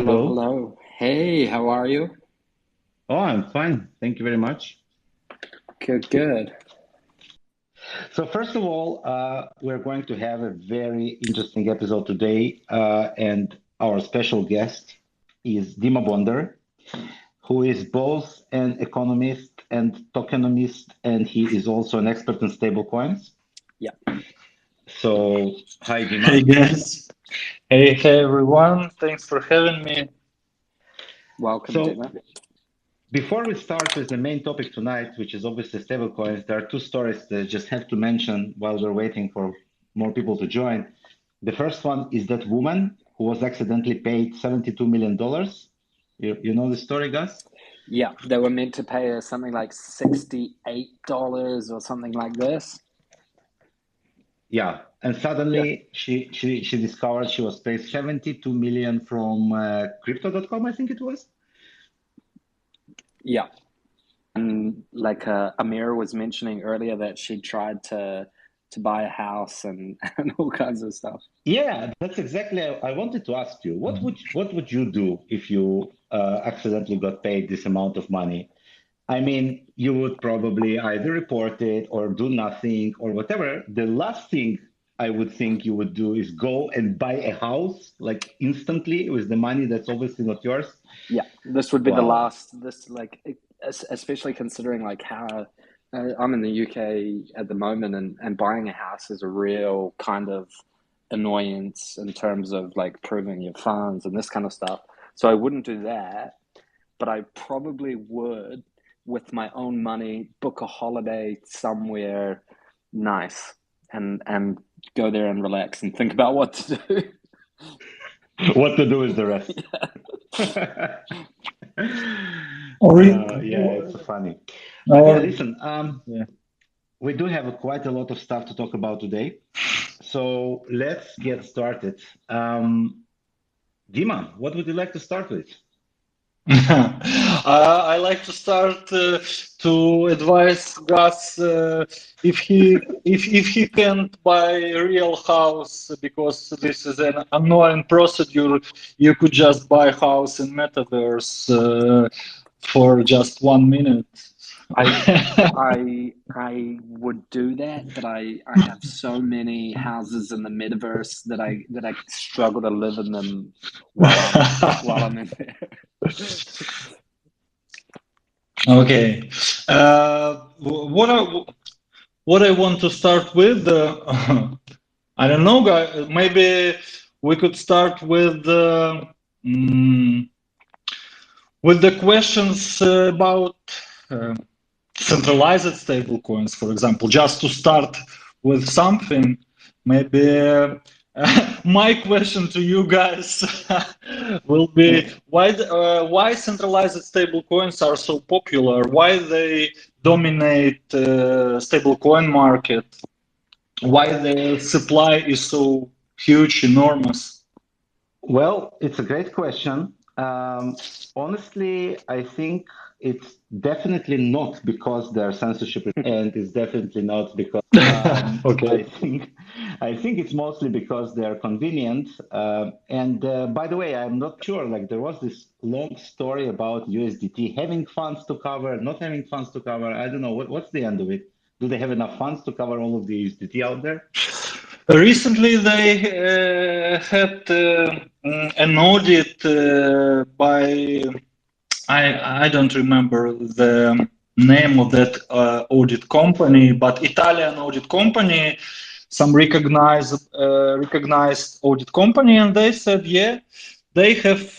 Hello, Hello. hello. Hey, how are you? Oh, I'm fine. Thank you very much. Good, good. So, first of all, we're going to have a very interesting episode today, and our special guest is Dima Bondar, who is both an economist and tokenomist, and he is also an expert in stablecoins. Yeah, So, hi, Hey Dima. guys. Hey everyone. Thanks for having me. welcome, So, Dima. before we start with the main topic tonight, which is obviously stablecoins, there are two stories that I just have to mention while we're waiting for more people to join. The first one is that woman who was accidentally paid $72 million. You know the story, Gus? Yeah, they were meant to pay us something like $68 or something like this. Yeah. And Yeah, suddenly she discovered she was paid 72 million from crypto.com, I think it was. yeah. And like Amir was mentioning earlier that she tried to buy a house and, and all kinds of stuff. Yeah, that's exactly. I wanted to ask you, what would you do if you accidentally got paid this amount of money? I mean, you would probably either report it or do nothing or whatever. The last thing I would think you would do is go and buy a house like instantly with the money that's obviously not yours. Yeah, this would be the Wow. last. This especially considering like how I'm in the UK at the moment, and buying a house is a real kind of annoyance in terms of like proving your funds and this kind of stuff. So I wouldn't do that, but I probably would, with my own money, book a holiday somewhere nice and go there and relax and think about what to do. What to do with the rest? Yeah. Or, Yeah, it's funny. But yeah, or listen, yeah. we do have quite a lot of stuff to talk about today. So let's get started. Dima, what would you like to start with? I like to start to advise Gus if he can't buy a real house because this is an annoying procedure, you could just buy a house in metaverse for just 1 minute. I I would do that, but I have so many houses in the metaverse that I struggle to live in them while I'm in there. Okay. What I want to start with, I don't know, guys. Maybe we could start mm, with the questions about uh, centralized stablecoins, for example. Just to start with something, maybe my question to you guys will be why centralized stablecoins are so popular? Why they dominate stablecoin market? Why the supply is so huge, enormous? Well, it's a great question. Honestly, I think it's definitely not because their censorship is, and it's definitely not because Okay. I think it's mostly because they're convenient. And by the way, I'm not sure. Like there was this long story about USDT having funds to cover, not having funds to cover. I don't know what's the end of it. Do they have enough funds to cover all of the USDT out there? Recently, they had an audit by I don't remember the name of that audit company, but Italian audit company, some recognized audit company, and they said, yeah, they have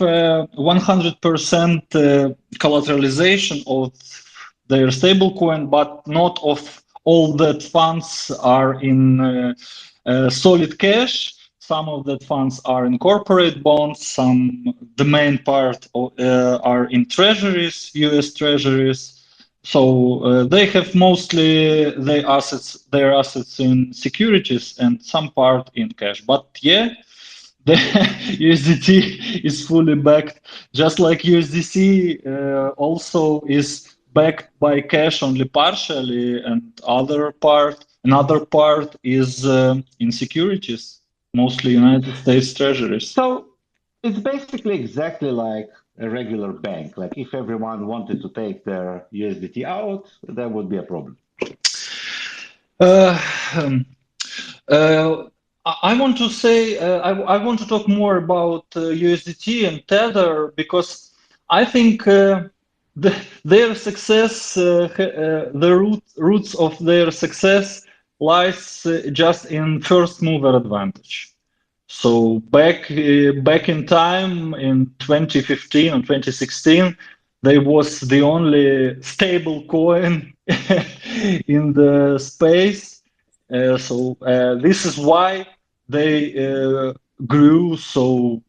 100% collateralization of their stablecoin, but not of all that funds are in solid cash. Some of that funds are in corporate bonds. The main part are in treasuries, U.S. treasuries. So they have mostly their assets in securities and some part in cash. But yeah, the USDT is fully backed, just like USDC also is backed by cash only partially, and another part is in securities, mostly United States treasuries. So It's basically exactly like a regular bank. Like if everyone wanted to take their USDT out, that would be a problem. Uh, um, uh, I want to say I want to talk more about USDT and Tether because I think their success, the roots of their success lies just in first mover advantage. So back in time in 2015 and 2016, they was the only stable coin in the space. So this is why they grew so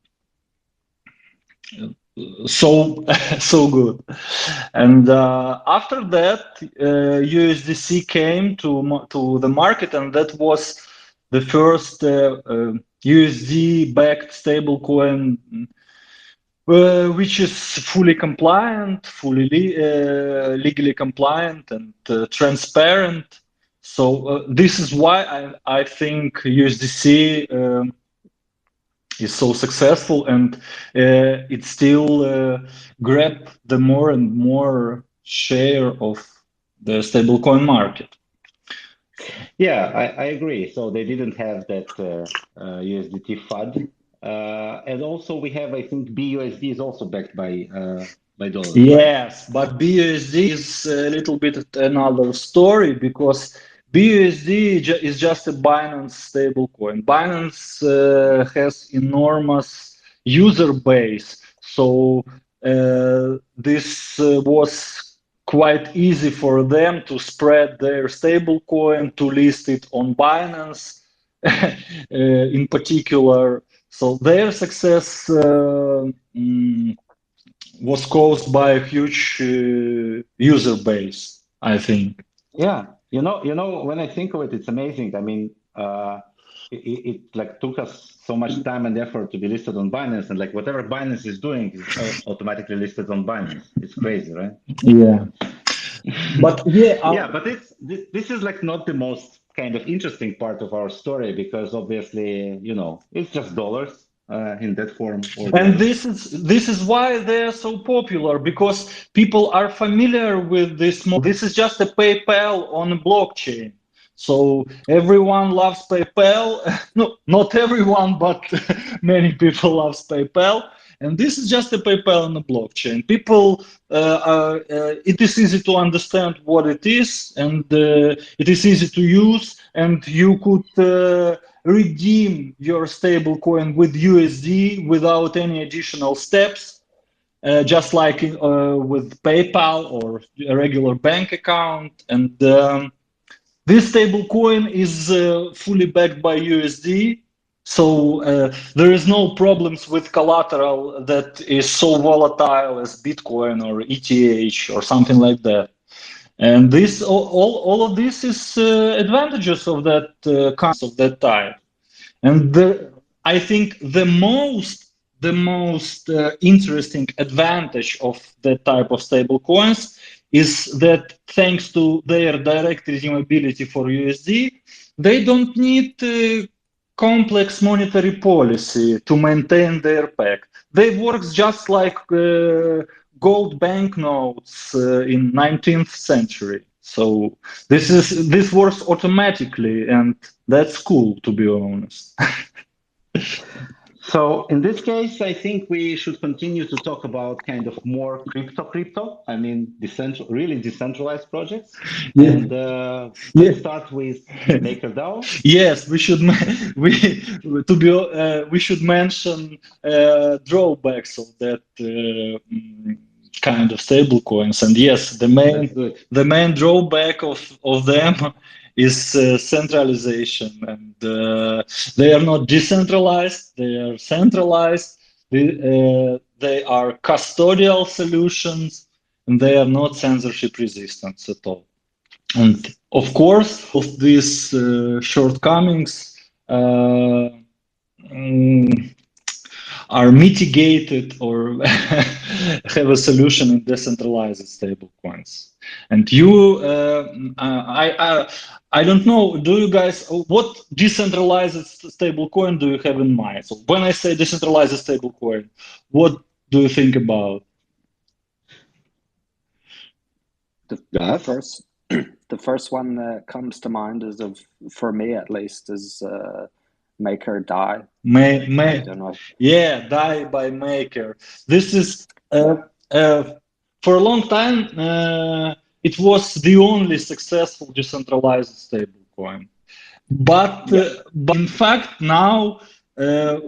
so good. And after that, USDC came to the market, and that was the first USD-backed stablecoin, which is fully compliant, fully legally compliant, and transparent. So this is why I think USDC is so successful, and it still grab the more and more share of the stablecoin market. Yeah, I agree. So they didn't have that USDT FUD. And also we have, I think BUSD is also backed by dollars, right? Yes, but BUSD is a little bit another story because BUSD is just a Binance stablecoin. Binance has enormous user base, so this was quite easy for them to spread their stablecoin, to list it on Binance in particular. So their success was caused by a huge user base, I think. Yeah, when I think of it, it's amazing. I mean, it like took us so much time and effort to be listed on Binance, and like whatever Binance is doing is automatically listed on Binance. It's crazy, right? Yeah, but yeah, Yeah, but this is like not the most kind of interesting part of our story because obviously, it's just dollars in that form or the and other. this is why they are so popular because people are familiar with this. This is just a PayPal on a blockchain. So everyone loves PayPal. No, not everyone, but many people loves PayPal. And this is just a PayPal on the blockchain. People, it is easy to understand what it is, and it is easy to use. And you could redeem your stablecoin with USD without any additional steps, just like with PayPal or a regular bank account. And this stablecoin is fully backed by USD, so there is no problems with collateral that is so volatile as Bitcoin or ETH or something like that. And this all of this is advantages of that of that type. And I think the most interesting advantage of that type of stable coins is that thanks to their direct redeemability for USD, they don't need complex monetary policy to maintain their peg. They work just like gold banknotes in 19th century. So this works automatically, and that's cool, to be honest. So in this case, I think we should continue to talk about kind of more crypto. I mean, really decentralized projects. Yeah. And Yeah. let's start with MakerDAO. Yes, we should mention drawbacks of that kind of stable coins. And yes, the main drawback of them is centralization, and they are not decentralized, they are centralized. They are custodial solutions, and they are not censorship resistant at all. And of course, of these shortcomings, mm, are mitigated or have a solution in decentralized stablecoins. And you, I don't know. Do you guys what decentralized stablecoin do you have in mind? So when I say decentralized stablecoin, what do you think about? The first the first one that comes to mind for me at least is Make or Die. I don't know. Yeah, Die by Maker. This is for a long time. It was the only successful decentralized stablecoin, but in fact now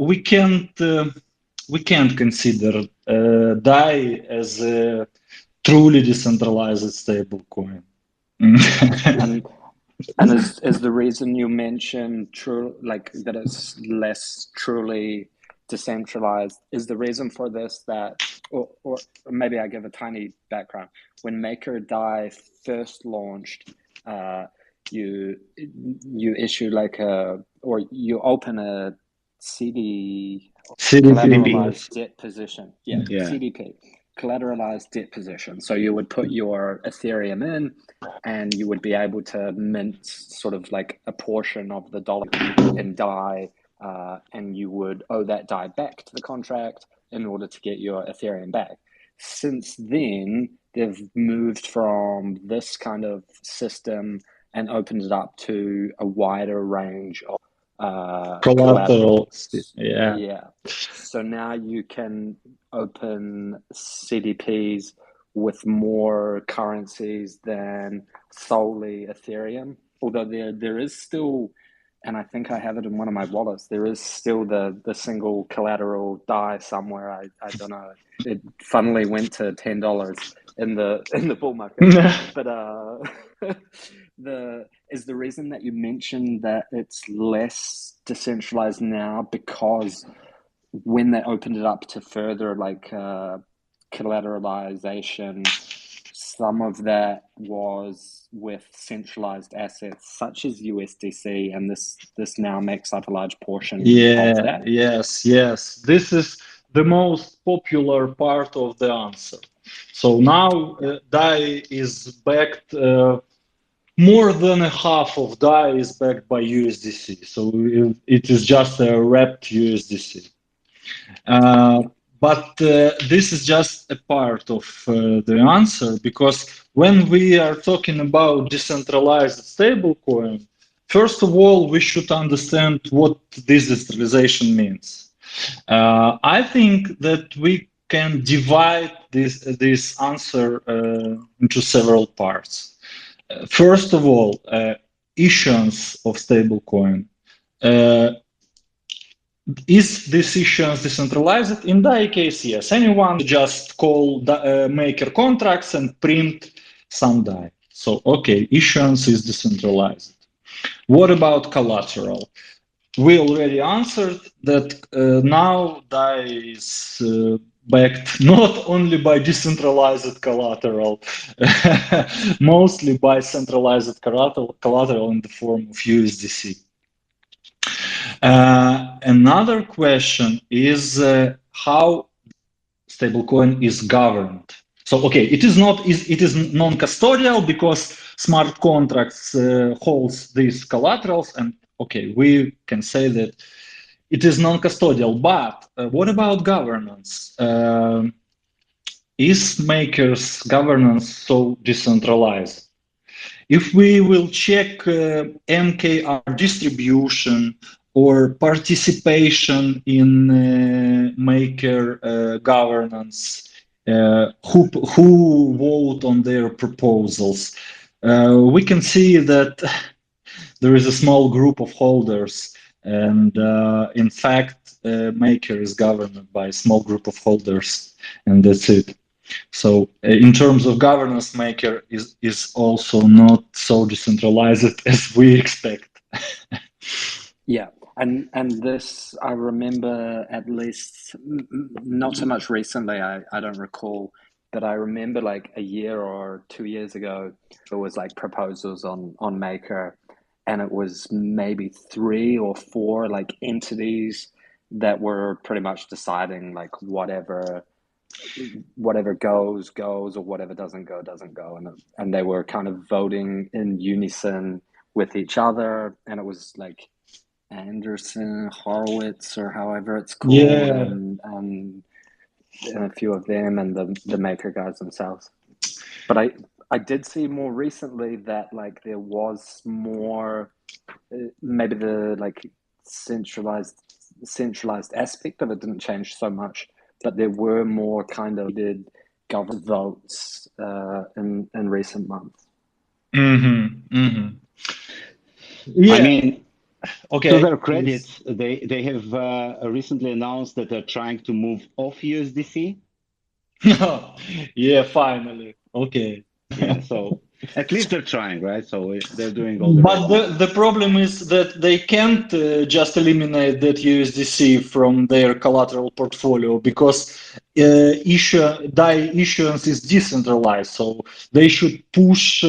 we can't consider DAI as a truly decentralized stablecoin. And is the reason you mentioned true, like that it's less truly decentralized, is the reason for this that, or maybe I give a tiny background. When Make or Die first launched, you issue like or you open a CD, collateralized debt position. Yeah, CDP, collateralized debt position. So you would put your Ethereum in, and you would be able to mint sort of like a portion of the dollar in DAI, and you would owe that DAI back to the contract in order to get your Ethereum back. Since then, they've moved from this kind of system and opened it up to a wider range of collateral. Yeah. So now you can open CDPs with more currencies than solely Ethereum. Although there is still, and I think I have it in one of my wallets, there is still the single collateral DAI somewhere. I don't know. It funnily went to $10 in the bull market. But is the reason that you mentioned that it's less decentralized now because when they opened it up to further like collateralization, some of that was with centralized assets such as USDC, and this now makes up a large portion of that. Yes. This is the most popular part of the answer. So now DAI is backed. More than a half of DAI is backed by USDC. So it is just a wrapped USDC. But this is just a part of the answer, because when we are talking about decentralized stablecoin, first of all, we should understand what this decentralization means. I think that we can divide this answer into several parts. First of all, issuance of stablecoin. Is this issuance decentralized? In DAI case, yes. Anyone just call maker contracts and print some DAI. So, okay, issuance is decentralized. What about collateral? We already answered that now DAI is backed not only by decentralized collateral, mostly by centralized collateral in the form of USDC. Another question is how stablecoin is governed. So, okay, it is non-custodial because smart contracts holds these collaterals, and okay, we can say that it is non-custodial. But what about governance? Is Maker's governance so decentralized? If we will check MKR distribution or participation in Maker governance, who vote on their proposals, we can see that there is a small group of holders, and in fact, Maker is governed by a small group of holders, and that's it. So in terms of governance, Maker is also not so decentralized as we expect. Yeah, and this I remember, at least not so much recently, I don't recall, but I remember like a year or 2 years ago, there was like proposals on Maker, and it was maybe 3 or 4 like entities that were pretty much deciding like whatever goes or whatever doesn't go, and they were kind of voting in unison with each other, and it was like Anderson, Horowitz, or however it's called, Yeah. and a few of them, and the maker guys themselves. But I did see more recently that like there was more maybe the like centralized aspect of it didn't change so much, but there were more kind of did government votes in recent months. Mm-hmm. Mm-hmm. I Yeah. mean, to Okay. their Please. credit, they have recently announced that they're trying to move off USDC. Yeah, finally. Okay. Yeah, so at least they're trying, right? So they're doing all the right But things. the problem is that they can't just eliminate that USDC from their collateral portfolio because DAI issuance is decentralized. So they should push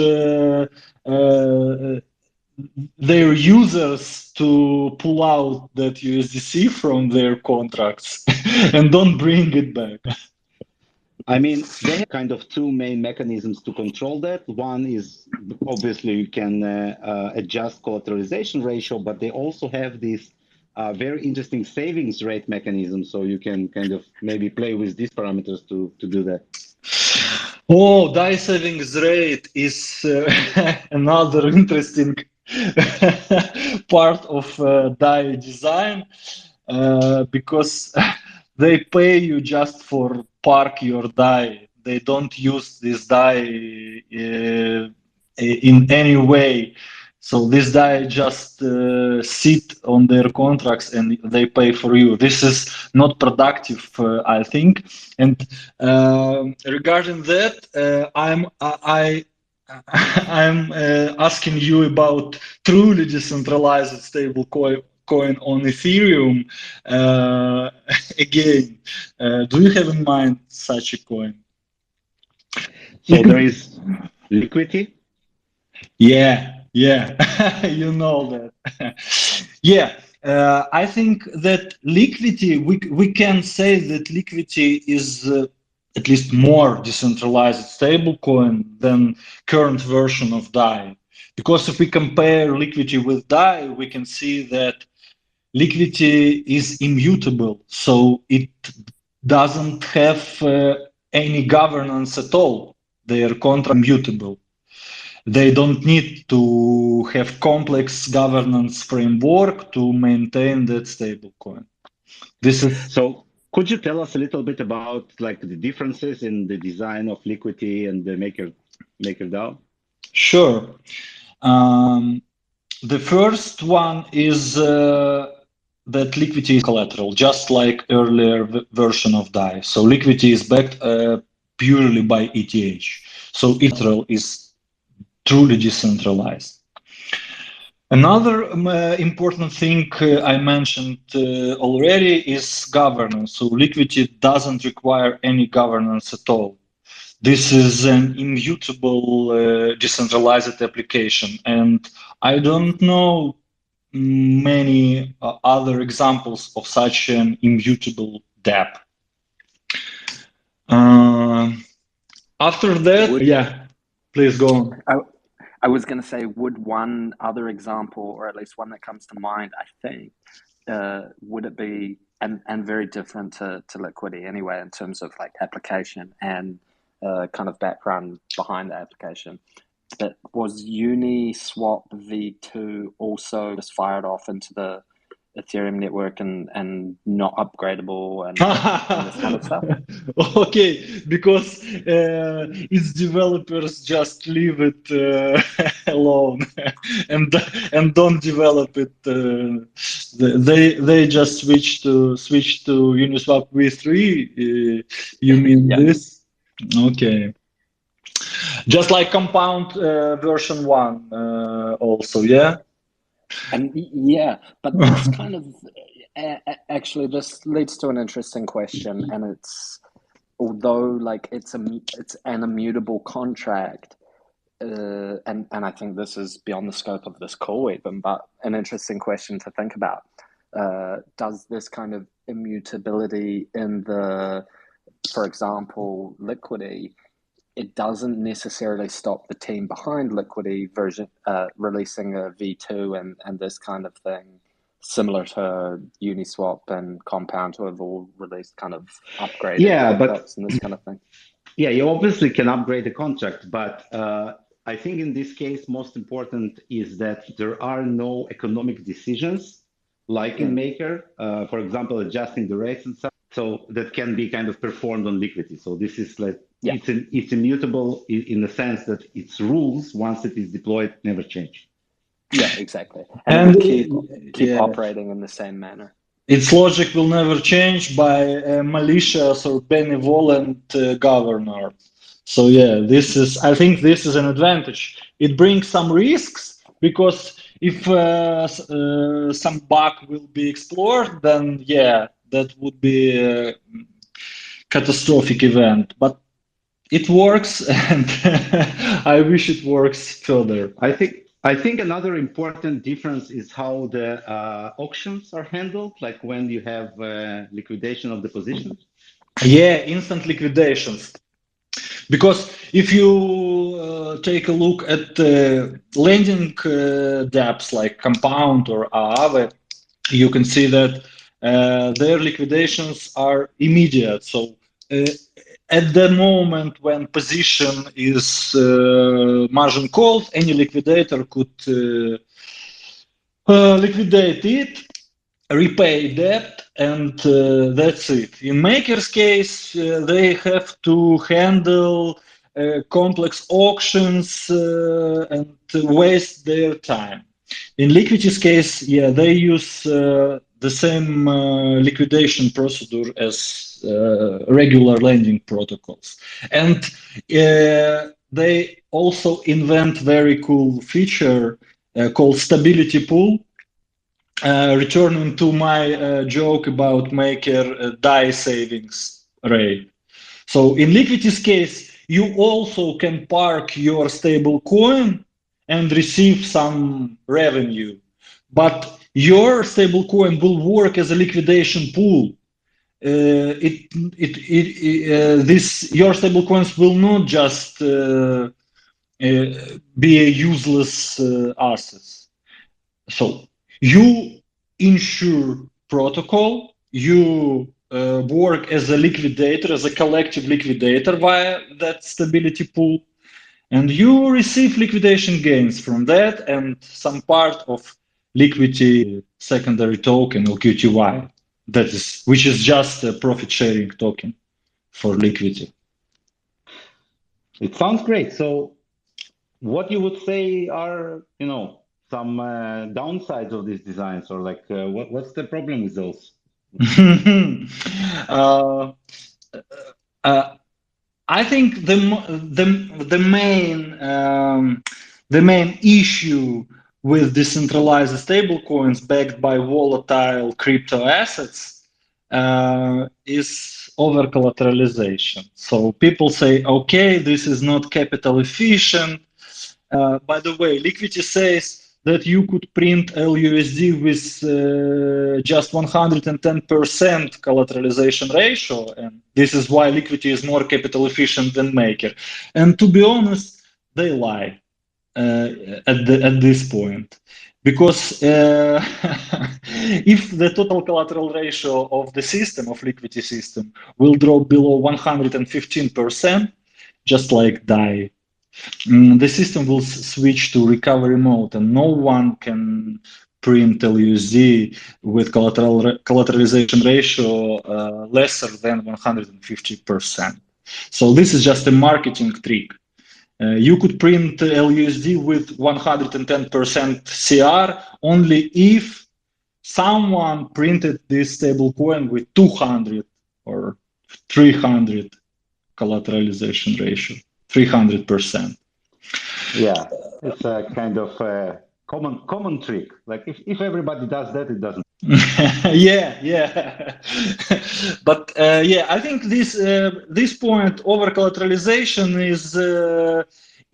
their users to pull out that USDC from their contracts and don't bring it back. I mean, they have kind of two main mechanisms to control that. One is obviously you can adjust collateralization ratio, but they also have this very interesting savings rate mechanism. So you can kind of maybe play with these parameters to do that. Oh, DAI savings rate is another interesting part of DAI design because they pay you just for park your DAI. They don't use this DAI in any way. So this DAI just sit on their contracts and they pay for you. This is not productive, I think. And regarding that, I'm asking you about truly decentralized stable coin on Ethereum. Again, do you have in mind such a coin? So there is liquidity. Yeah, you know that. Yeah, I think that liquidity, we can say that liquidity is at least more decentralized stablecoin than current version of DAI. Because if we compare liquidity with DAI, we can see that liquidity is immutable, so it doesn't have any governance at all. They are immutable. They don't need to have complex governance framework to maintain that stablecoin. This is So could you tell us a little bit about like the differences in the design of liquidity and the MakerDAO? sure. The first one is that liquidity is collateral, just like earlier version of DAI. So liquidity is backed purely by ETH. So collateral is truly decentralized. Another important thing I mentioned already is governance. So liquidity doesn't require any governance at all. This is an immutable decentralized application, and I don't know many other examples of such an immutable dApp. After that, yeah, please go on. I was going to say, would one other example, or at least one that comes to mind, I think, would it be, and very different to Liquidity anyway, in terms of like application and kind of background behind the application. But was Uniswap v2 also just fired off into the Ethereum network and not upgradable and this kind of stuff? Okay, because its developers just leave it alone and don't develop it. They just switch to Uniswap v3. You mean Yeah. this? Okay. Just like Compound version 1 also, yeah? And yeah, but this kind of actually this leads to an interesting question, and it's although like it's an immutable contract, and I think this is beyond the scope of this call even, but an interesting question to think about. does this kind of immutability in the, for example, liquidity, it doesn't necessarily stop the team behind liquidity releasing a V2 and this kind of thing, similar to Uniswap and Compound, who have all released kind of upgraded contracts and this kind of thing. Yeah, you obviously can upgrade the contract, but I think in this case, most important is that there are no economic decisions like in Maker, for example, adjusting the rates and stuff. So that can be kind of performed on liquidity. So this is like, it's immutable in the sense that its rules, once it is deployed, never change. Yeah, exactly. And it will keep operating in the same manner. Its logic will never change by a malicious or benevolent governor. So yeah, I think this is an advantage. It brings some risks because if some bug will be explored, then yeah, that would be a catastrophic event. But it works, and I wish it works further. I think another important difference is how the auctions are handled, like when you have liquidation of the positions. Yeah, instant liquidations. Because if you take a look at lending dApps like Compound or Aave, you can see that their liquidations are immediate. So at the moment when position is margin called, any liquidator could liquidate it, repay debt, and that's it. In Maker's case, they have to handle complex auctions and waste their time. In Liquidity's case, yeah, they use the same liquidation procedure as regular lending protocols. And they also invent very cool feature called stability pool. Returning to my joke about Maker DAI savings rate. So in Liquidity's case, you also can park your stable coin and receive some revenue, but your stable coin will work as a liquidation pool. Your stable coins will not just be a useless assets. So you ensure protocol, you work as a liquidator, as a collective liquidator via that stability pool, and you receive liquidation gains from that and some part of liquidity secondary token, LQTY, which is just a profit sharing token for liquidity. It sounds great. So what you would say are, some downsides of these designs, or like what's the problem with those? I think the main issue with decentralized stablecoins backed by volatile crypto assets is over collateralization. So people say, okay, this is not capital efficient. By the way, Liquidity says that you could print LUSD with just 110% collateralization ratio, and this is why Liquidity is more capital efficient than Maker. And to be honest, they lie at this point, because if the total collateral ratio of the system, of Liquidity system, will drop below 115%, just like DAI, the system will switch to recovery mode, and no one can print LUSD with collateralization ratio lesser than 150%. So this is just a marketing trick. You could print LUSD with 110% CR only if someone printed this stablecoin with 200 or 300 collateralization ratio. 300%. Yeah, it's a kind of common trick. Like if everybody does that, it doesn't. yeah. But I think this point over collateralization is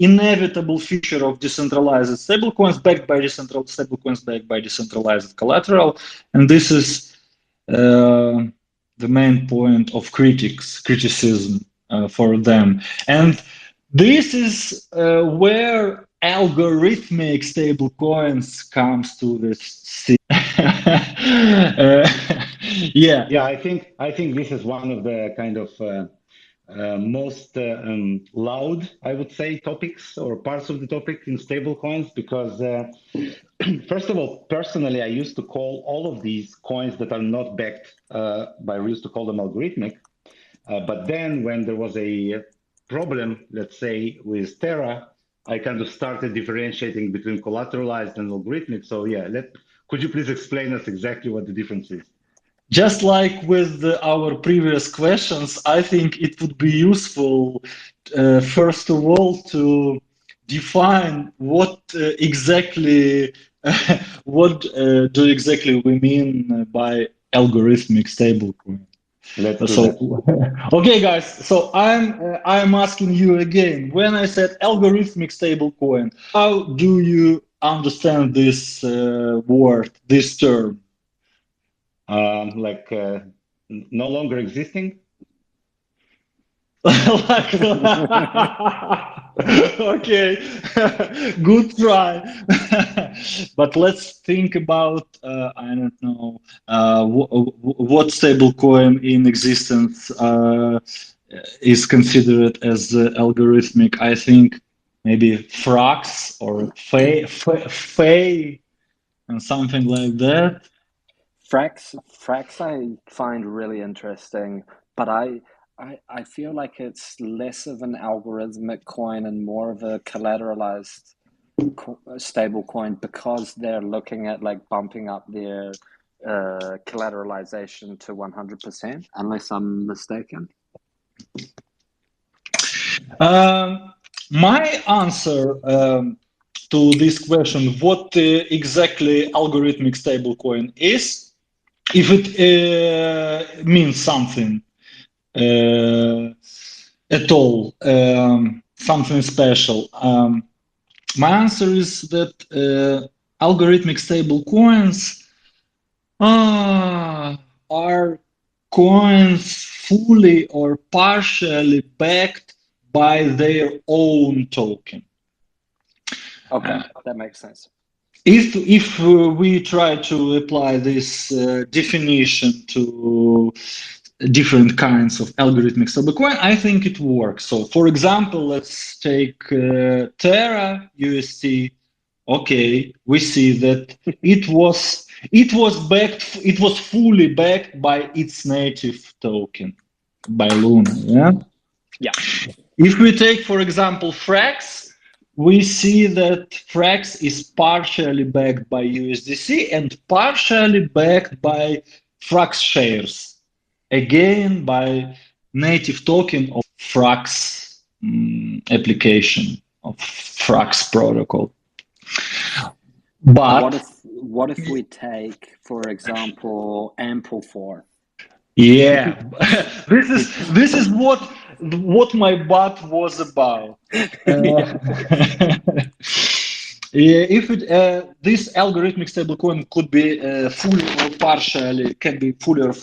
inevitable feature of decentralized stablecoins backed by decentralized collateral, and this is the main point of criticism for them. And this is where algorithmic stablecoins comes to this scene. Yeah. Yeah, I think this is one of the kind of most loud, I would say, topics or parts of the topic in stablecoins because first of all, personally, I used to call all of these coins that are not backed by, we used to call them algorithmic. But then when there was a problem, let's say with Terra, I kind of started differentiating between collateralized and algorithmic. So yeah, could you please explain us exactly what the difference is? Just like with our previous questions, I think it would be useful, first of all, to define what exactly do exactly we mean by algorithmic stablecoin. Let's do that. Okay, guys. So I'm asking you again. When I said algorithmic stablecoin, how do you understand this word, this term? Like no longer existing? Okay, good try. But let's think about I don't know what stablecoin in existence is considered as algorithmic. I think maybe Frax or Fay and something like that. Frax I find really interesting, but I feel like it's less of an algorithmic coin and more of a collateralized stable coin because they're looking at like bumping up their collateralization to 100%, unless I'm mistaken. My answer to this question, what exactly algorithmic stablecoin is, if it means something at all, something special. My answer is that algorithmic stablecoins are coins fully or partially backed by their own token. Okay, that makes sense. If we try to apply this definition to different kinds of algorithmic stablecoin, I think it works. So, for example, let's take Terra UST. Okay, we see that it was fully backed by its native token, by Luna. Yeah. Yeah. If we take, for example, Frax, we see that Frax is partially backed by USDC and partially backed by Frax shares, again by native token of Frax application of Frax protocol. But what if we take, for example, Ample4? Yeah, this is what my butt was about. Yeah, if this algorithmic stablecoin could be fully or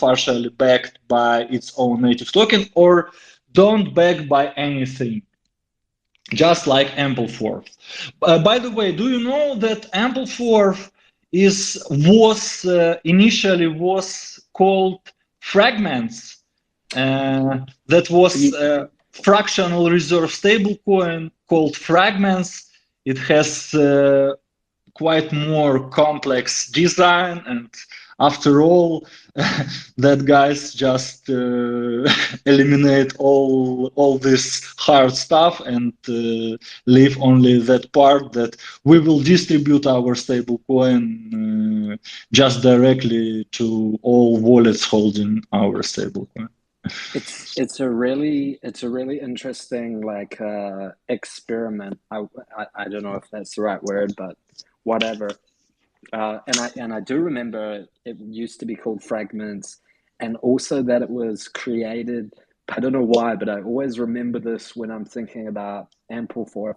partially backed by its own native token, or don't back by anything, just like Ample4. By the way, do you know that Ample4 was initially called Fragments? That was a fractional reserve stablecoin called Fragments. It has quite more complex design, and after all, that guys just eliminate all this hard stuff and leave only that part that we will distribute our stablecoin just directly to all wallets holding our stablecoin. It's a really interesting like experiment. I don't know if that's the right word, but whatever. And I do remember it used to be called Fragments, and also that it was created. I don't know why, but I always remember this when I'm thinking about Ample4.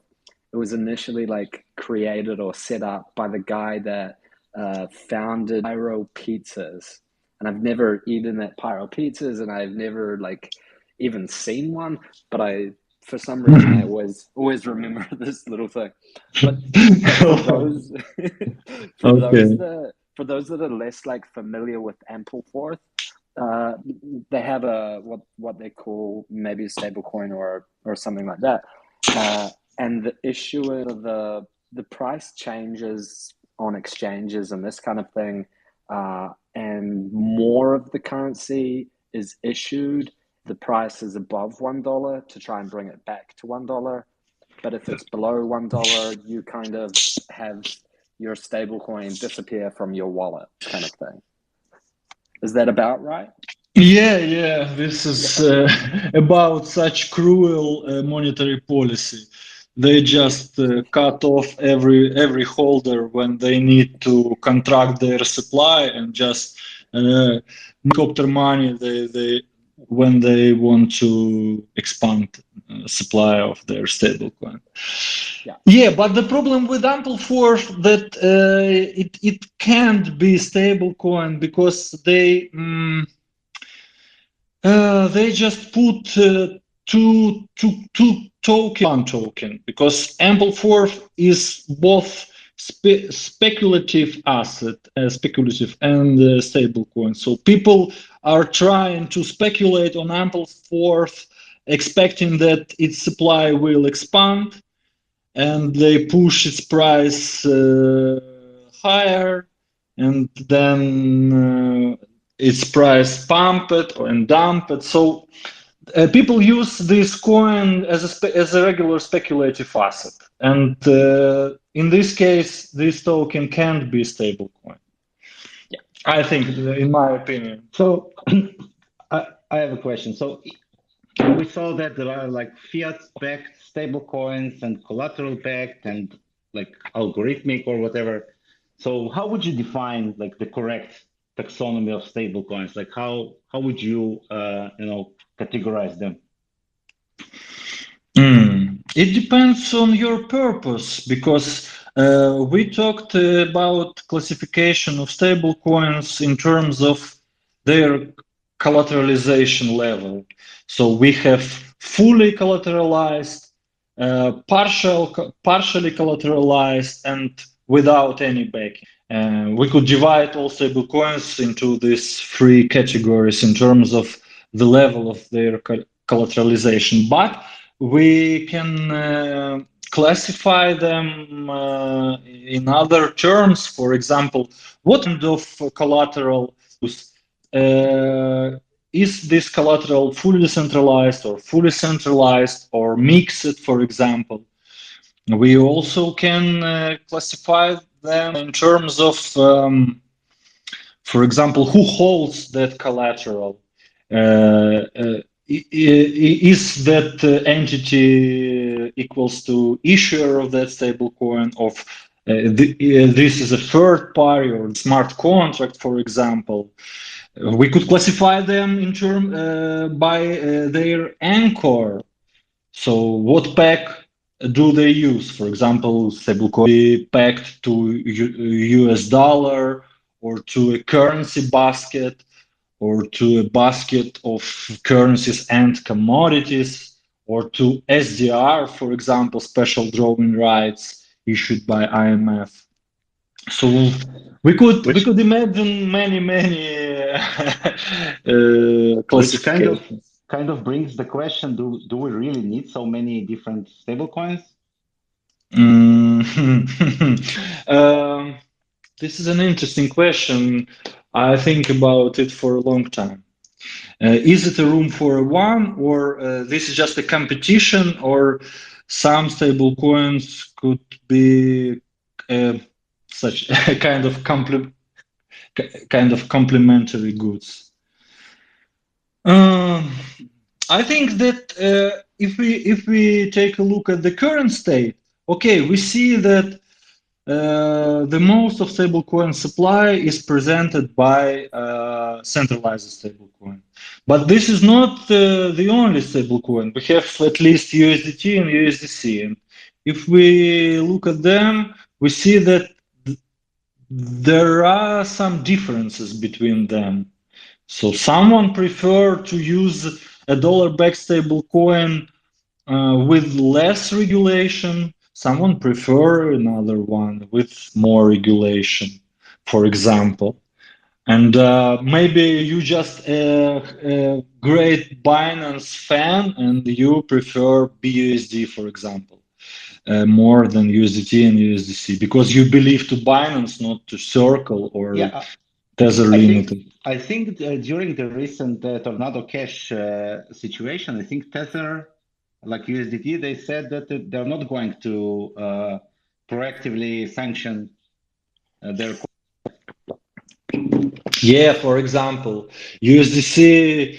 it was initially like created or set up by the guy that founded Pyro Pizzas. And I've never eaten at Pyro Pizzas, and I've never like even seen one, but for some reason I always remember this little thing. But for those Okay. for those that are less like familiar with Ampleforth, they have what they call maybe a stablecoin or something like that. And the issue of the price changes on exchanges and this kind of thing, and more of the currency is issued. The price is above $1 to try and bring it back to $1. But if it's below $1, you kind of have your stablecoin disappear from your wallet, kind of thing. Is that about right? Yeah. This is about such cruel monetary policy. They just cut off every holder when they need to contract their supply, and just helicopter money they when they want to expand supply of their stablecoin. Yeah, but the problem with Ampleforth that it can't be stablecoin because they just put two token, one token, because Ampleforth is both speculative asset, speculative and stablecoin. So people are trying to speculate on Ampleforth, expecting that its supply will expand, and they push its price higher, and then its price pump it and dump it. So people use this coin as a regular speculative asset, and in this case, this token can't be stable coin. Yeah, I think, in my opinion. So I have a question. So we saw that there are like fiat-backed stable coins and collateral-backed and like algorithmic or whatever. So how would you define like the correct taxonomy of stable coins? Like how would you categorize them? It depends on your purpose, because we talked about classification of stable coins in terms of their collateralization level. So we have fully collateralized, partially collateralized, and without any backing. We could divide all stable coins into these three categories in terms of the level of their collateralization, but we can classify them in other terms. For example, what kind of collateral is this collateral fully decentralized or fully centralized or mixed, for example? We also can classify them in terms of, for example, who holds that collateral. Is that entity equals to issuer of that stablecoin, of this is a third party or smart contract, for example. We could classify them in by their anchor. So what peg do they use? For example, stablecoin pegged to US dollar, or to a currency basket, or to a basket of currencies and commodities, or to SDR, for example, special drawing rights issued by IMF. So we could imagine many classifications. Which kind of brings the question: do we really need so many different stablecoins? This is an interesting question. I think about it for a long time. Is it a room for one, or this is just a competition, or some stable coins could be such a kind of complementary goods? I think that if we take a look at the current state, okay, we see that the most of stablecoin supply is presented by centralized stablecoin, but this is not the only stablecoin. We have at least USDT and USDC, and if we look at them, we see that there are some differences between them. So someone prefer to use a dollar-backed stablecoin with less regulation. Someone prefer another one with more regulation, for example. And maybe you just a great Binance fan and you prefer BUSD, for example, more than USDT and USDC because you believe to Binance, not to Circle or Tether Limited. I think during the recent Tornado Cash situation, I think Tether, like USDT, they said that they're not going to proactively sanction their. Yeah, for example, USDC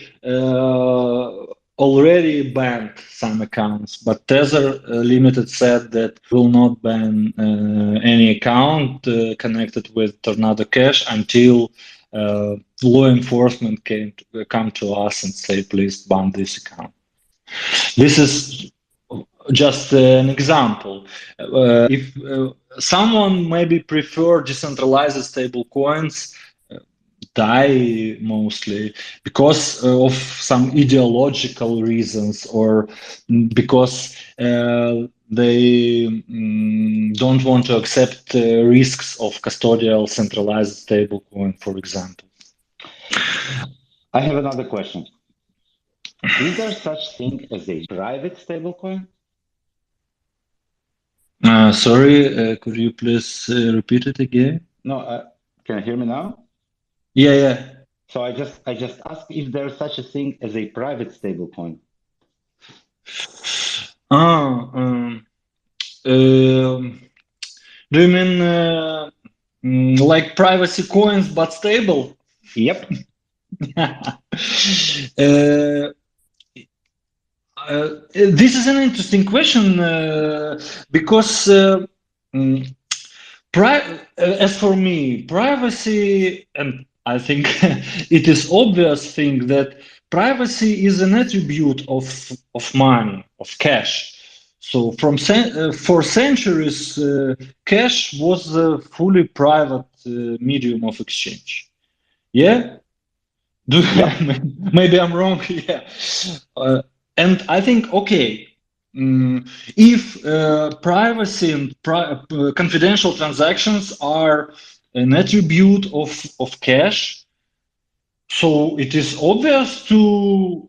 already banned some accounts, but Tether Limited said that will not ban any account connected with Tornado Cash until law enforcement come to us and say, please ban this account. This is just an example. If someone maybe prefer decentralized stable coins, die mostly because of some ideological reasons or because they don't want to accept risks of custodial centralized stablecoin, for example. I have another question. Is there such thing as a private stablecoin? Sorry, could you please repeat it again? No, can you hear me now? Yeah. So I just asked if there's such a thing as a private stablecoin. Do you mean like privacy coins but stable? Yep. This is an interesting question because as for me, privacy, and I think it is obvious thing that privacy is an attribute of money, of cash. So for centuries, cash was a fully private medium of exchange. Yeah? Maybe I'm wrong. Yeah. And I think, okay, if privacy and confidential transactions are an attribute of cash, so it is obvious to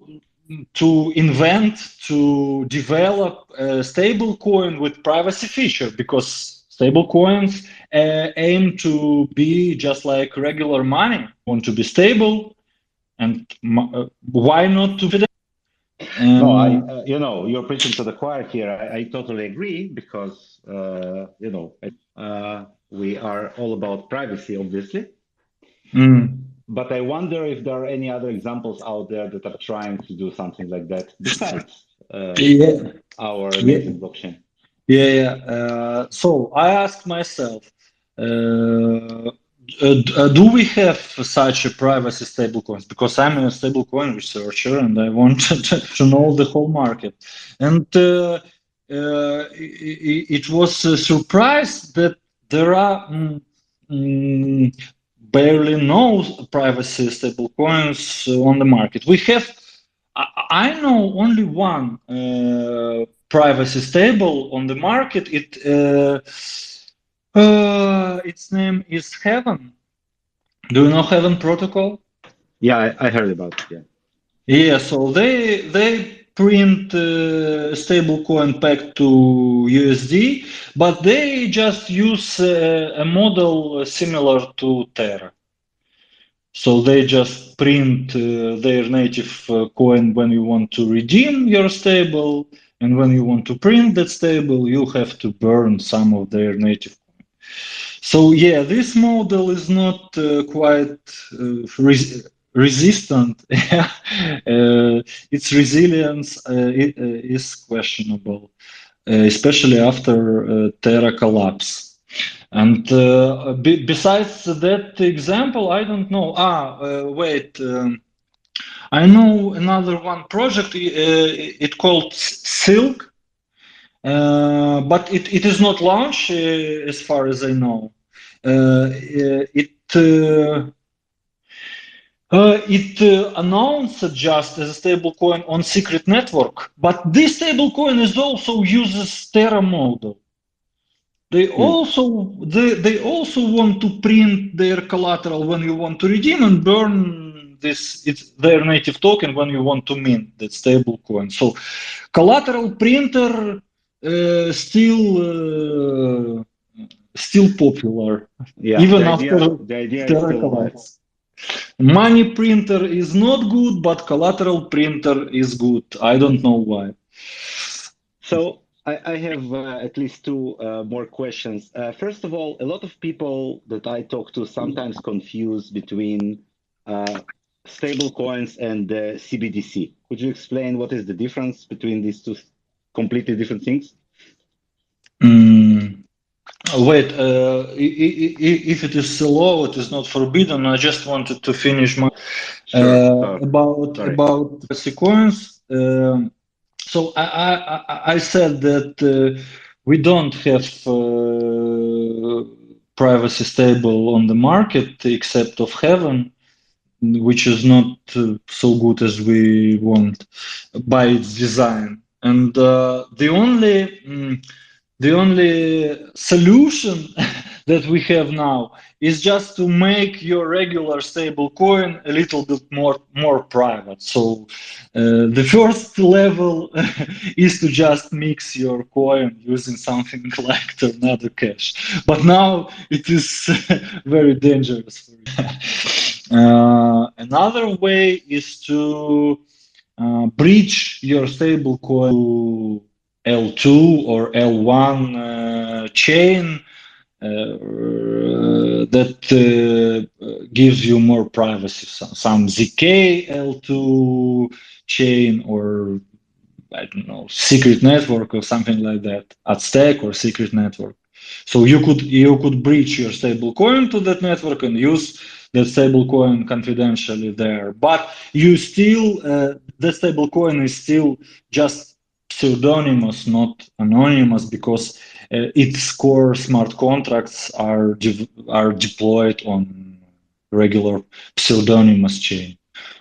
invent, to develop a stable coin with privacy feature because stable coins aim to be just like regular money, want to be stable, and why not to? No, you're preaching to the choir here. I totally agree because, we are all about privacy, obviously. But I wonder if there are any other examples out there that are trying to do something like that besides our native blockchain. So I asked myself, do we have such a privacy stablecoins? Because I'm a stablecoin researcher and I want to know the whole market. And it was a surprise that there are barely no privacy stablecoins on the market. We have, I know only one privacy stable on the market. Its name is Heaven. Do you know Heaven Protocol? Yeah, I heard about it. Yeah, so they print stablecoin pegged to USD, but they just use a model similar to Terra. So they just print their native coin when you want to redeem your stable, and when you want to print that stable, you have to burn some of their native coin. So yeah, this model is not quite resistant. Its resilience is questionable, especially after Terra collapse. And besides that example, I don't know. Wait. I know another one project. It called Silk. but it is not launched as far as I know. It announced just as a stablecoin on secret network, but this stablecoin is also uses Terra model. They also want to print their collateral when you want to redeem and burn this. It's their native token when you want to mint that stablecoin. So collateral printer still popular, even after the idea is Terra still alive. collapse. Money printer is not good, but collateral printer is good. I don't know why. So I have at least two more questions. First of all, a lot of people that I talk to sometimes confuse between stable coins and CBDC. Could you explain what is the difference between these two completely different things? Wait, if it is a law, it is not forbidden. I just wanted to finish my about coins. So I said that we don't have privacy stable on the market except of Heaven, which is not so good as we want by its design. And the only solution that we have now is just to make your regular stable coin a little bit more private. So the first level is to just mix your coin using something like Tornado Cash. But now it is very dangerous for you. Another way is to bridge your stable coin to L2 or L1 chain that gives you more privacy. Some ZK L2 chain, or I don't know, secret network or something like that, at Stack or secret network. So you could bridge your stable coin to that network and use that stable coin confidentially there. But you still the stable coin is still just pseudonymous, not anonymous, because its core smart contracts are deployed on regular pseudonymous chain.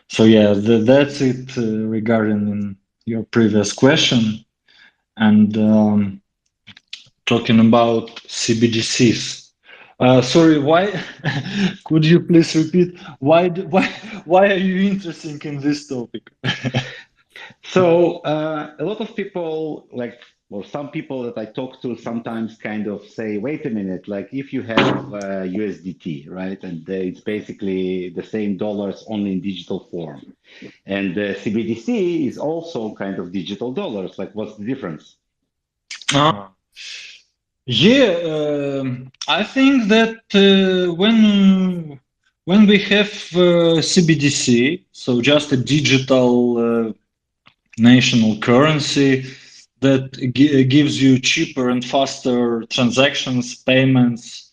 So yeah, that's it regarding your previous question. And talking about CBDCs. Sorry, why? Could you please repeat? Why are you interested in this topic? So a lot of people, some people that I talk to sometimes kind of say, wait a minute, like if you have USDT, right? And it's basically the same dollars only in digital form. And CBDC is also kind of digital dollars. Like, what's the difference? I think that when we have CBDC, so just a digital national currency that gives you cheaper and faster transactions, payments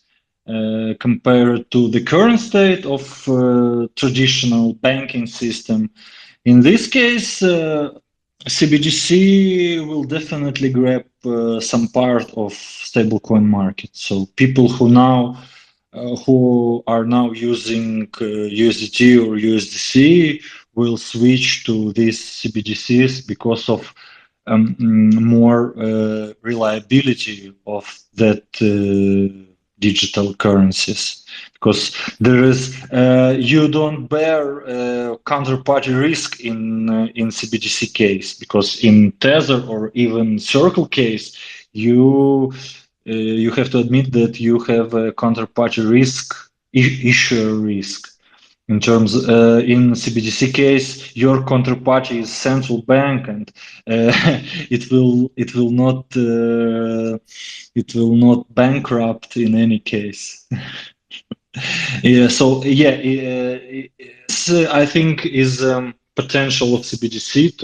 compared to the current state of traditional banking system. In this case, CBDC will definitely grab some part of stablecoin market. So people who are now using USDT or USDC will switch to these CBDCs because of more reliability of that digital currencies, because there is you don't bear counterparty risk in CBDC case, because in Tether or even Circle case you have to admit that you have a counterparty risk, issuer risk. In terms in CBDC case, your counterparty is central bank, and it will not bankrupt in any case. Yeah. So yeah, I think is potential of CBDC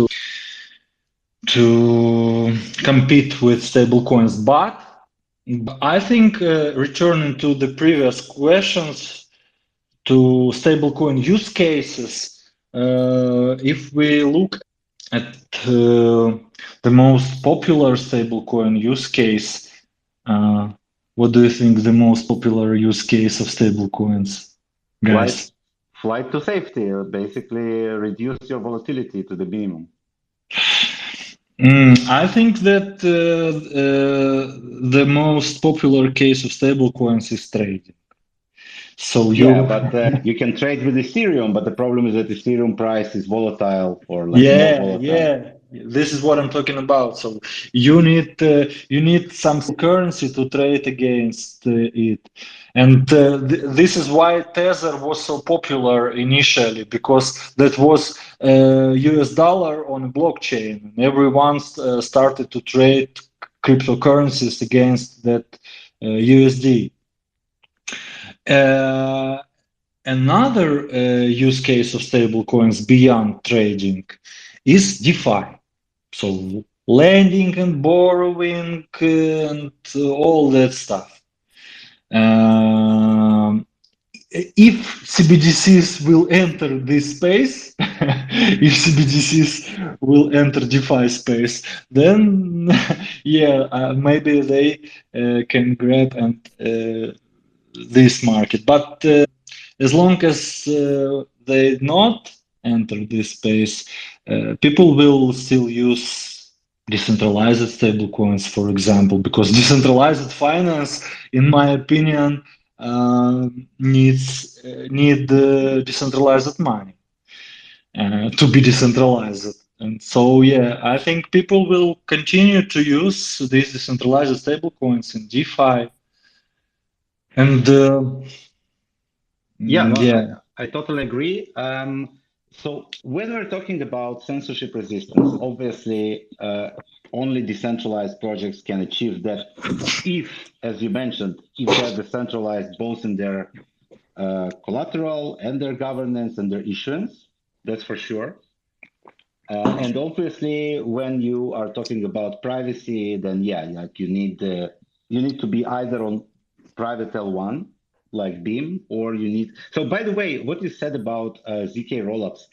to compete with stablecoins, but I think returning to the previous questions, to stablecoin use cases, if we look at the most popular stablecoin use case. What do you think the most popular use case of stablecoins, Flight, guys? flight to safety, basically reduce your volatility to the minimum. I think that the most popular case of stablecoins is trading. So Yeah, you, but you can trade with Ethereum, but the problem is that Ethereum price is volatile or like more volatile. yeah, this is what I'm talking about. So you need some currency to trade against it, and this is why Tether was so popular initially, because that was US dollar on a blockchain, and everyone started to trade cryptocurrencies against that USD. Uh, Another use case of stablecoins beyond trading is DeFi. So lending and borrowing and all that stuff. Um, if CBDCs will enter this space, if CBDCs will enter DeFi space, then yeah, maybe they can grab and this market. But as long as they not enter this space, people will still use decentralized stablecoins, for example, because decentralized finance, in my opinion, need decentralized money to be decentralized. And so, yeah, I think people will continue to use these decentralized stablecoins in DeFi. And Yeah, no, yeah. I totally agree. So when we're talking about censorship resistance, obviously only decentralized projects can achieve that if, as you mentioned, if they're decentralized both in their collateral and their governance and their issuance, that's for sure. And obviously, when you are talking about privacy, then yeah, like you need to be either on private L1 like Beam, or you need. So, by the way, what you said about ZK rollups,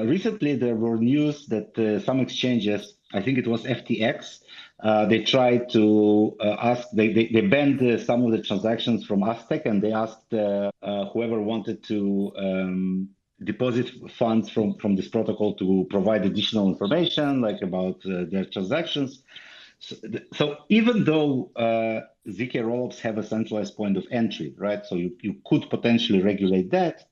recently there were news that some exchanges, I think it was FTX, they tried to ask, they banned some of the transactions from Aztec, and they asked whoever wanted to deposit funds from this protocol to provide additional information, like about their transactions. So even though ZK rollups have a centralized point of entry, right? So you could potentially regulate that.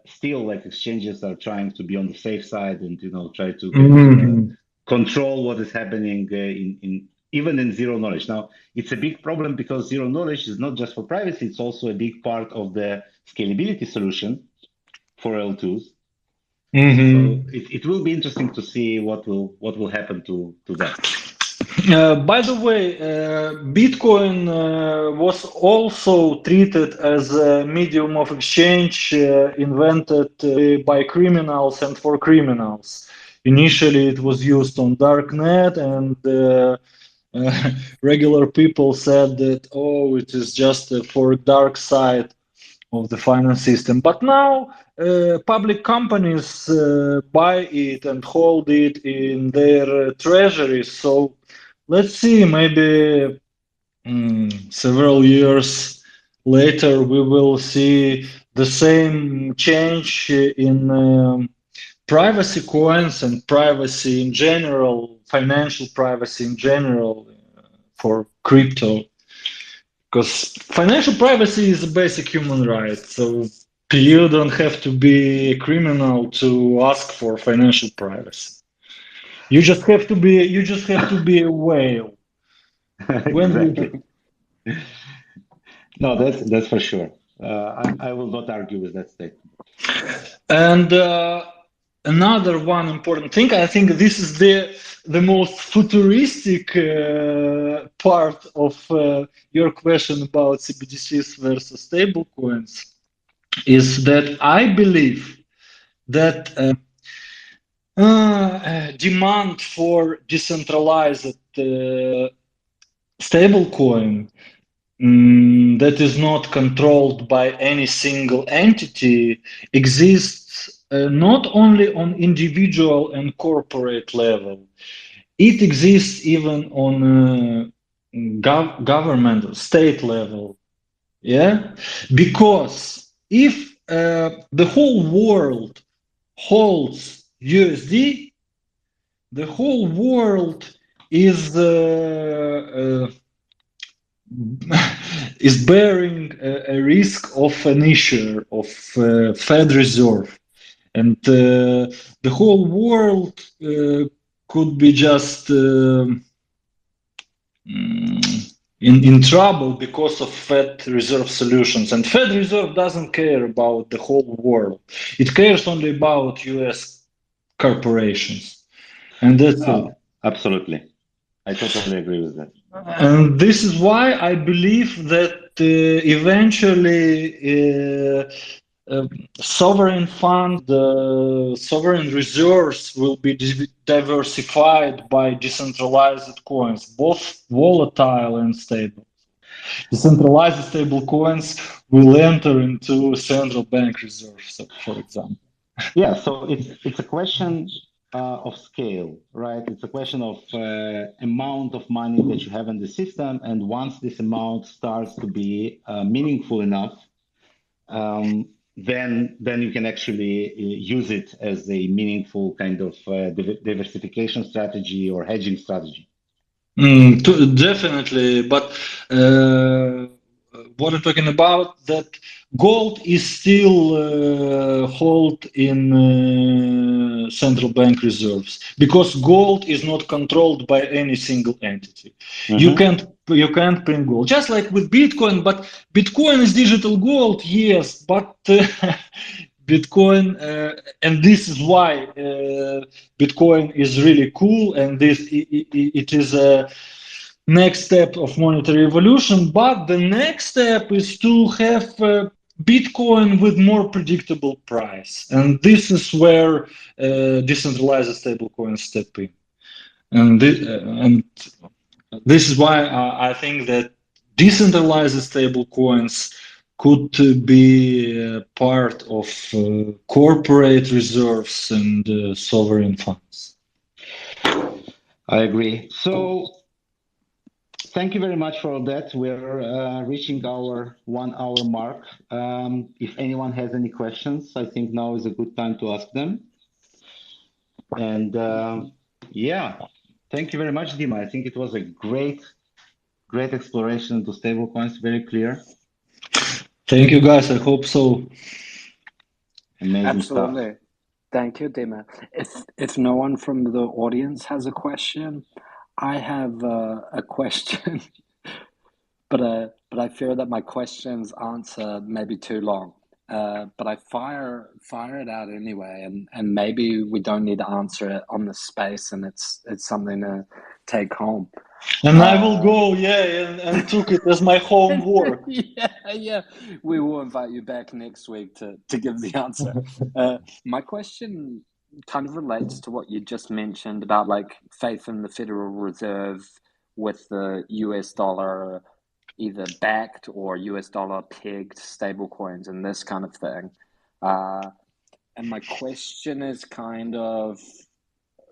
Still, like exchanges are trying to be on the safe side and try to get control what is happening in even in zero knowledge. Now, it's a big problem because zero knowledge is not just for privacy; it's also a big part of the scalability solution for L2s. So it will be interesting to see what will happen to that. By the way, Bitcoin was also treated as a medium of exchange invented by criminals and for criminals. Initially, it was used on darknet, and regular people said that, oh, it is just for dark side of the finance system. But now public companies buy it and hold it in their treasuries. So let's see, maybe several years later, we will see the same change in privacy coins and privacy in general, financial privacy in general for crypto. Because financial privacy is a basic human right. So you don't have to be a criminal to ask for financial privacy. You just have to be a whale. Exactly. No, that's for sure. I will not argue with that statement. And another one important thing, I think this is the most futuristic part of your question about CBDCs versus stablecoins, is that I believe that demand for decentralized stablecoin that is not controlled by any single entity exists not only on individual and corporate level. It exists even on government, state level. Yeah, because if the whole world holds USD, the whole world is is bearing a risk of an issuer of Fed Reserve, and the whole world could be just in trouble because of Fed Reserve solutions. And Fed Reserve doesn't care about the whole world. It cares only about US corporations. And that's it. Absolutely. I totally agree with that. And this is why I believe that eventually sovereign fund, the sovereign reserves will be diversified by decentralized coins, both volatile and stable. Decentralized stable coins will enter into central bank reserves, for example. Yeah, so it's a question of scale, right? It's a question of amount of money that you have in the system, and once this amount starts to be meaningful enough, then you can actually use it as a meaningful kind of diversification strategy or hedging strategy. Definitely, but what I'm talking about, that gold is still held in central bank reserves, because gold is not controlled by any single entity. You can't print gold, just like with Bitcoin. But Bitcoin is digital gold, yes, but Bitcoin, and this is why Bitcoin is really cool, and it is a next step of monetary evolution. But the next step is to have Bitcoin with more predictable price, and this is where decentralized stablecoins step in. And this is why I think that decentralized stablecoins could be part of corporate reserves and sovereign funds. I agree. So thank you very much for all that. We're reaching our 1 hour mark. If anyone has any questions, I think now is a good time to ask them. And yeah, thank you very much, Dima. I think it was a great exploration into stablecoins, very clear. Thank you, guys. I hope so. Amazing Absolutely. stuff. Thank you, Dima. If no one from the audience has a question, I have a question, but I fear that my question's answer may be too long. But I fire it out anyway, and maybe we don't need to answer it on the space, and it's something to take home. And I will go, and took it as my homework. Yeah. We will invite you back next week to give the answer. My question kind of relates to what you just mentioned about like faith in the Federal Reserve with the US dollar either backed or US dollar pegged stable coins and this kind of thing. And my question is kind of,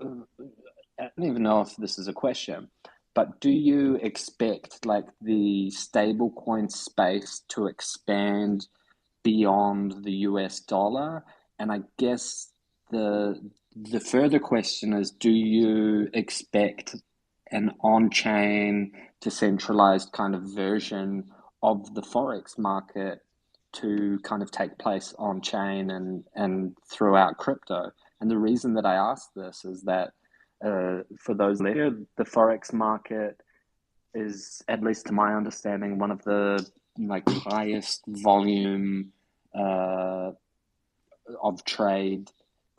I don't even know if this is a question, but do you expect like the stablecoin space to expand beyond the US dollar? And I guess the further question is, do you expect an on-chain decentralized kind of version of the Forex market to kind of take place on-chain and throughout crypto? And the reason that I ask this is that for those later, the Forex market is, at least to my understanding, one of the like highest volume of trade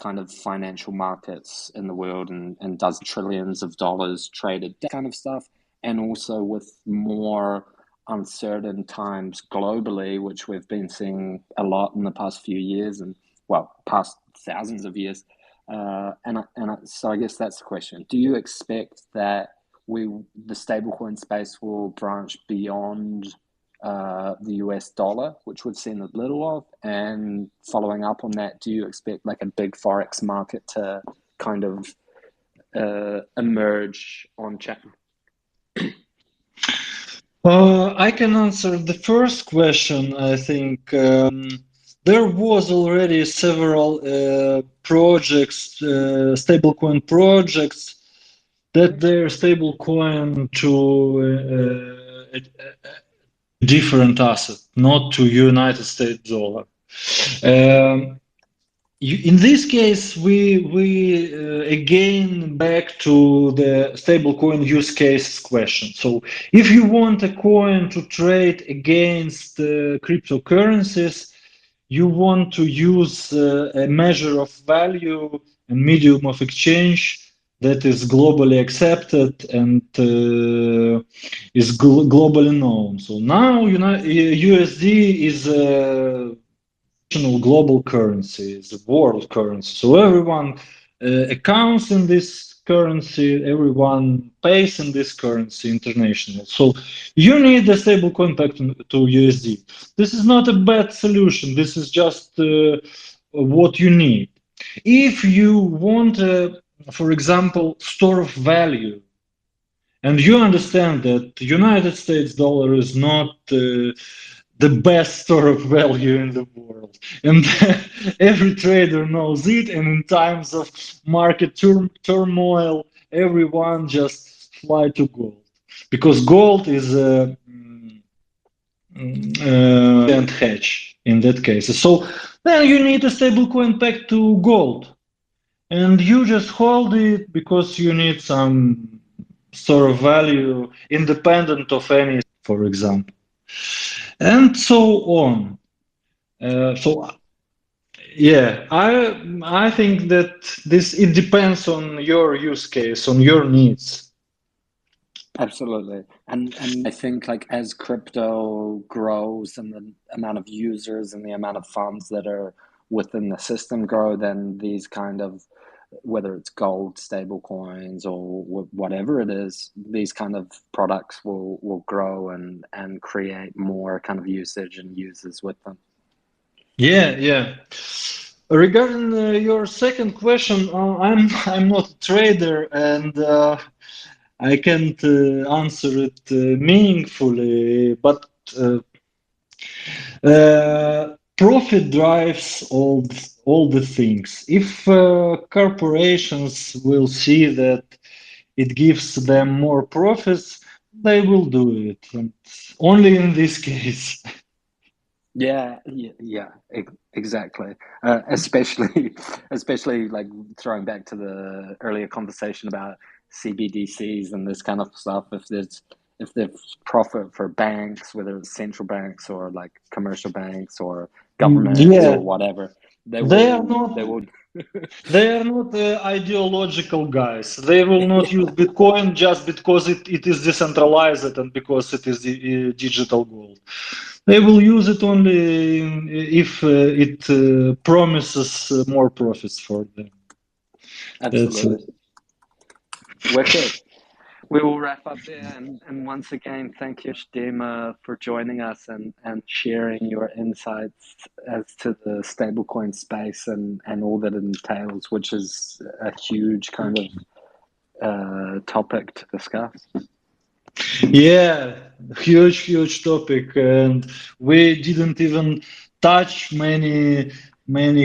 kind of financial markets in the world, and does trillions of dollars traded, that kind of stuff. And also with more uncertain times globally, which we've been seeing a lot in the past few years, and well, past thousands of years. So I guess that's the question. Do you expect that the stablecoin space will branch beyond the US dollar, which we've seen a little of? And following up on that, do you expect like a big Forex market to kind of emerge on chain? I can answer the first question. I think there was already several projects, stablecoin projects, that their stablecoin to a different asset, not to United States dollar. In this case, we again back to the stablecoin use case question. So, if you want a coin to trade against cryptocurrencies, you want to use a measure of value and medium of exchange that is globally accepted and is globally known. So now USD is a global currency, it's a world currency. So everyone accounts in this currency, everyone pays in this currency international. So you need a stable coin back to USD. This is not a bad solution. This is just what you need. If you want, for example, store of value, and you understand that the United States dollar is not the best store of value in the world, and every trader knows it, and in times of market turmoil, everyone just fly to gold, because gold is a and hedge in that case. So then you need a stable coin pegged to gold, and you just hold it because you need some sort of value independent of any, for example, and so on. So yeah, I think that it depends on your use case, on your needs. Absolutely. And I think like as crypto grows and the amount of users and the amount of funds that are within the system grow, then these kind of, whether it's gold, stable coins, or whatever it is, these kind of products will grow and create more kind of usage and users with them. Yeah. Regarding your second question, I'm not a trader, and I can't answer it meaningfully, but profit drives all the things. If corporations will see that it gives them more profits, they will do it, and only in this case. Yeah, exactly. Especially like throwing back to the earlier conversation about CBDCs and this kind of stuff. If there's profit for banks, whether it's central banks or like commercial banks or governments Yeah, or whatever, they they are will. not ideological guys. They will not use Bitcoin just because it is decentralized and because it is the digital gold. They will use it only if it promises more profits for them. Absolutely. Wicked. We will wrap up there. And once again, thank you, Dima, for joining us and sharing your insights as to the stablecoin space and all that it entails, which is a huge kind of topic to discuss. Yeah, huge topic, and we didn't even touch many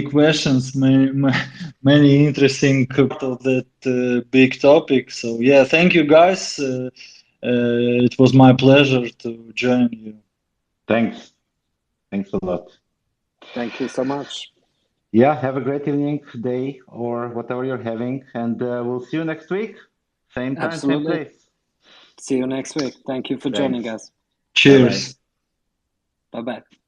questions, many interesting part of that big topic. So yeah, thank you guys. It was my pleasure to join you. Thanks a lot. Thank you so much. Yeah, have a great evening, day, or whatever you're having, and we'll see you next week. Same time, Absolutely. same place. See you next week. Thank you for joining us. Cheers. Bye-bye.